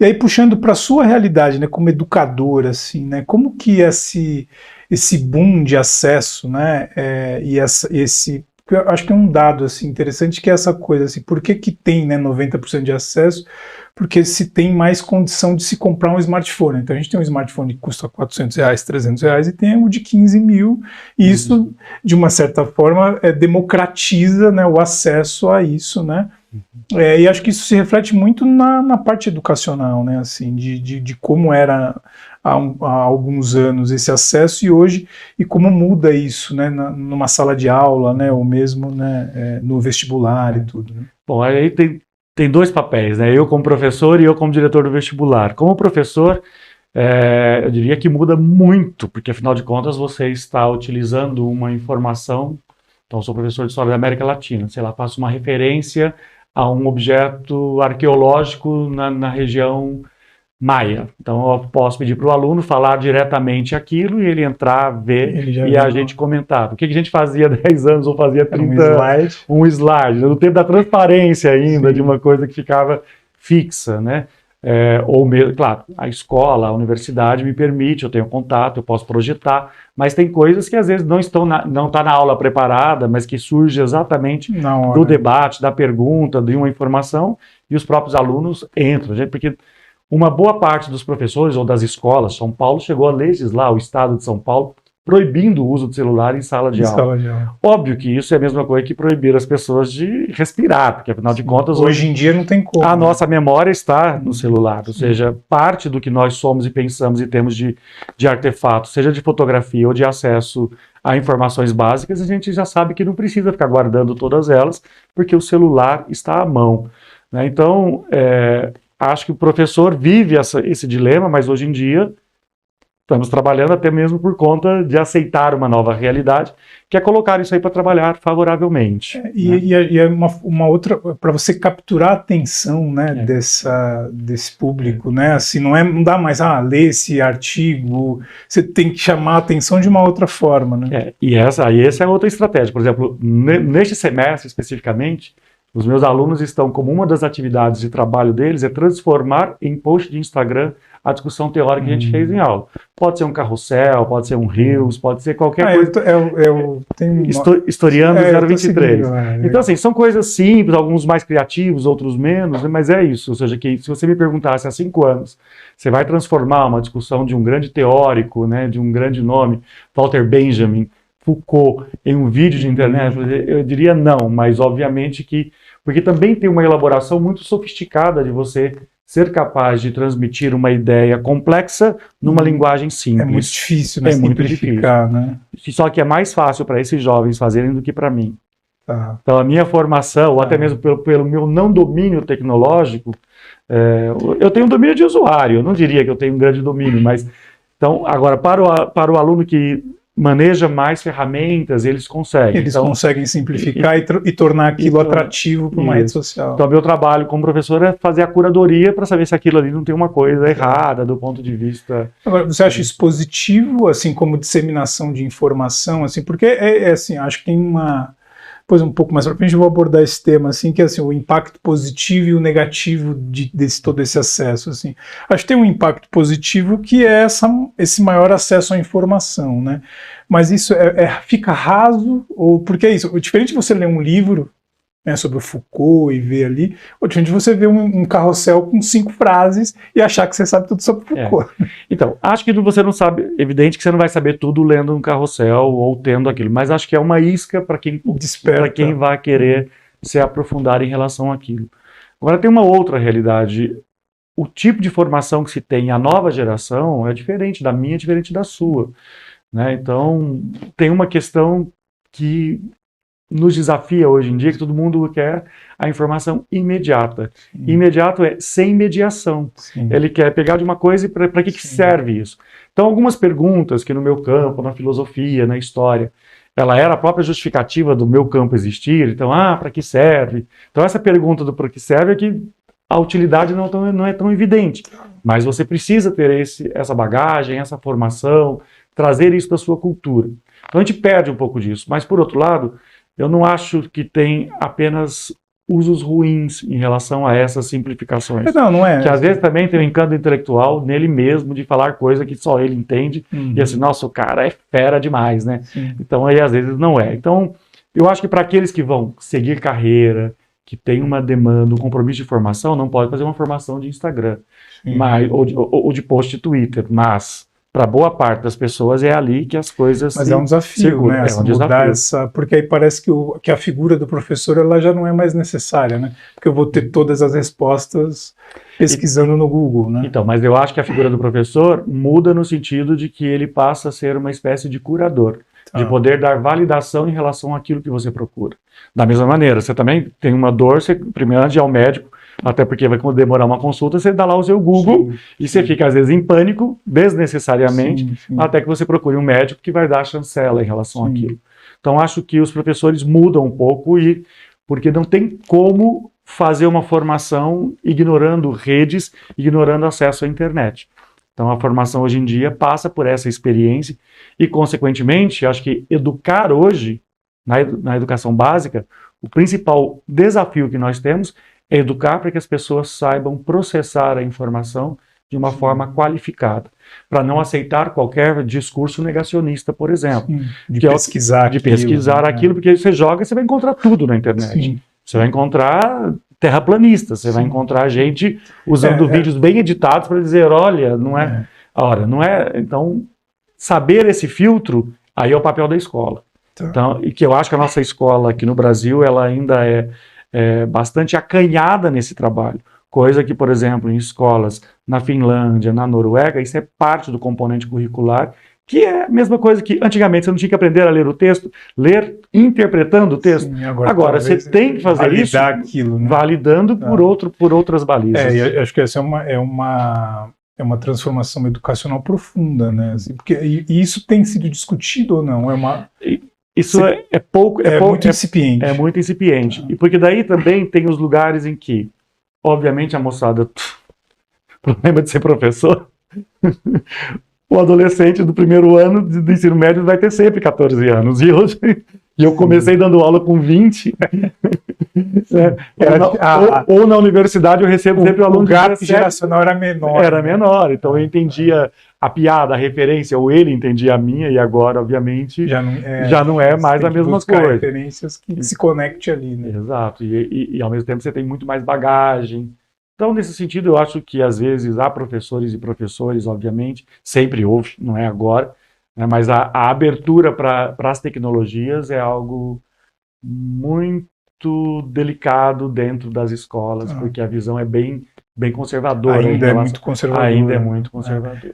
E aí, puxando para a sua realidade, né, como educador, assim, né, como que esse boom de acesso, né, eu acho que é um dado assim, interessante, que é essa coisa, assim, por que que tem, né, 90% de acesso? Porque se tem mais condição de se comprar um smartphone. Então a gente tem um smartphone que custa R$400, R$300, e tem o de 15 mil, e isso, de uma certa forma, democratiza, né, o acesso a isso, né? E acho que isso se reflete muito na parte educacional, né, assim, de como era há alguns anos esse acesso e hoje, e como muda isso, né, numa sala de aula, né, ou mesmo, né, no vestibular e tudo, né? Bom, aí tem dois papéis, né? Eu como professor e eu como diretor do vestibular. Como professor, eu diria que muda muito, porque afinal de contas você está utilizando uma informação. Então, eu sou professor de História da América Latina, sei lá, faço uma referência a um objeto arqueológico na região Maia. Então, eu posso pedir para o aluno falar diretamente aquilo e ele entrar, ver e a gente comentar. O que a gente fazia há 10 anos ou fazia 30 anos? Um slide. No tempo da transparência ainda, sim, de uma coisa que ficava fixa, né? Ou mesmo, claro, a escola, a universidade me permite, eu tenho contato, eu posso projetar, mas tem coisas que às vezes não está na aula preparada, mas que surge exatamente do debate, da pergunta, de uma informação, e os próprios alunos entram, porque uma boa parte dos professores ou das escolas, São Paulo chegou a legislar, o estado de São Paulo, proibindo o uso de celular em sala de aula. Óbvio que isso é a mesma coisa que proibir as pessoas de respirar, porque afinal de contas... Hoje em dia não tem como. A nossa memória está no celular, ou seja, parte do que nós somos e pensamos e temos de artefatos, seja de fotografia ou de acesso a informações básicas, a gente já sabe que não precisa ficar guardando todas elas, porque o celular está à mão, né? Então, acho que o professor vive esse dilema, mas hoje em dia estamos trabalhando até mesmo por conta de aceitar uma nova realidade, que é colocar isso aí para trabalhar favoravelmente. E é uma outra, para você capturar a atenção, né, desse público, né, assim, não dá mais, ler esse artigo, você tem que chamar a atenção de uma outra forma, né. E essa é outra estratégia. Por exemplo, neste semestre especificamente, os meus alunos estão, como uma das atividades de trabalho deles, é transformar em post de Instagram a discussão teórica que a gente fez em aula. Pode ser um carrossel, pode ser um Reels, pode ser qualquer coisa. Historiando 023. Então, assim, são coisas simples, alguns mais criativos, outros menos, mas é isso. Ou seja, que se você me perguntasse há 5 anos, você vai transformar uma discussão de um grande teórico, né, de um grande nome, Walter Benjamin, Foucault, em um vídeo de internet, eu diria não, mas obviamente que... Porque também tem uma elaboração muito sofisticada de você ser capaz de transmitir uma ideia complexa numa linguagem simples. É muito difícil, né? É muito difícil. Né? Só que é mais fácil para esses jovens fazerem do que para mim. Então a minha formação, ou até mesmo pelo meu não domínio tecnológico, eu tenho um domínio de usuário, eu não diria que eu tenho um grande domínio, mas... Então, agora, para o aluno que maneja mais ferramentas, eles conseguem. Eles conseguem simplificar e tornar aquilo atrativo para uma rede social. Então, meu trabalho como professor é fazer a curadoria para saber se aquilo ali não tem uma coisa errada do ponto de vista... Agora, você acha isso positivo, assim, como disseminação de informação, assim, porque assim, acho que tem uma... Depois, um pouco mais para frente, eu vou abordar esse tema, assim, que é assim, o impacto positivo e o negativo todo esse acesso, assim. Acho que tem um impacto positivo que é esse maior acesso à informação, né? Mas isso fica raso, porque é isso, diferente de você ler um livro, né, sobre o Foucault e ver ali, ou diferente de você ver um carrossel com 5 frases e achar que você sabe tudo sobre Foucault. Então, acho que você não sabe, evidente que você não vai saber tudo lendo um carrossel ou tendo aquilo, mas acho que é uma isca para quem vai querer se aprofundar em relação àquilo. Agora tem uma outra realidade, o tipo de formação que se tem a nova geração é diferente da minha, é diferente da sua, né? Então, tem uma questão que nos desafia hoje em dia, que todo mundo quer a informação imediata. Sim. Imediato é sem mediação. Sim. Ele quer pegar de uma coisa e para que serve isso? Então, algumas perguntas que no meu campo, na filosofia, na história, ela era a própria justificativa do meu campo existir. Então, para que serve? Então, essa pergunta do para que serve é que a utilidade não é tão evidente. Mas você precisa ter essa bagagem, essa formação, trazer isso da sua cultura. Então, a gente perde um pouco disso. Mas, por outro lado, eu não acho que tem apenas usos ruins em relação a essas simplificações. Não é. Que às vezes também tem um encanto intelectual nele mesmo de falar coisa que só ele entende. E assim, nossa, o cara é fera demais, né? Sim. Então aí às vezes não é. Então eu acho que para aqueles que vão seguir carreira, que tem uma demanda, um compromisso de formação, não pode fazer uma formação de Instagram, ou de post de Twitter, mas para boa parte das pessoas é ali que as coisas Mas é um desafio, circulam. né? É um desafio. Porque aí parece que a figura do professor ela já não é mais necessária, né? Porque eu vou ter todas as respostas pesquisando no Google, né? Então, mas eu acho que a figura do professor muda no sentido de que ele passa a ser uma espécie de curador, de poder dar validação em relação àquilo que você procura. Da mesma maneira, você também tem uma dor, você primeiro antes de ir ao médico, até porque vai demorar uma consulta, você dá lá o seu Google e você fica às vezes em pânico, desnecessariamente, até que você procure um médico que vai dar a chancela em relação àquilo. Então acho que os professores mudam um pouco porque não tem como fazer uma formação ignorando redes, ignorando acesso à internet. Então a formação hoje em dia passa por essa experiência e, consequentemente, acho que educar hoje, na educação básica, o principal desafio que nós temos é educar para que as pessoas saibam processar a informação de uma forma qualificada, para não aceitar qualquer discurso negacionista, por exemplo. De pesquisar aquilo, porque você joga, você vai encontrar tudo na internet. Você vai encontrar terraplanistas, você vai encontrar gente usando vídeos bem editados para dizer, olha, não é... Ora, não é... Então, saber esse filtro, aí é o papel da escola. Então, e que eu acho que a nossa escola aqui no Brasil, ela ainda é bastante acanhada nesse trabalho. Coisa que, por exemplo, em escolas na Finlândia, na Noruega, isso é parte do componente curricular, que é a mesma coisa que antigamente você não tinha que aprender a ler o texto, ler interpretando o texto. Agora você tem que fazer isso aquilo, né? Validando por outras balizas. Eu acho que essa é uma transformação educacional profunda, né? Assim, porque e isso tem sido discutido ou não? Isso é muito incipiente. É muito incipiente. E porque daí também tem os lugares em que, obviamente, a moçada, problema de ser professor, o adolescente do primeiro ano do ensino médio vai ter sempre 14 anos. E eu comecei dando aula com 20. Ou na universidade eu recebo sempre o aluno de 17. O gap geracional era menor. Era menor, então eu entendia a piada, a referência, ou ele entendia a minha, e agora, obviamente, já não é mais a mesma coisa. Referências que se conecte ali, né? Exato, e ao mesmo tempo você tem muito mais bagagem. Então, nesse sentido, eu acho que às vezes há professores e professores, obviamente, sempre houve, não é agora, né, mas a abertura para as tecnologias é algo muito delicado dentro das escolas, porque a visão é bem conservadora. Ainda é muito conservadora. Ainda é muito conservadora.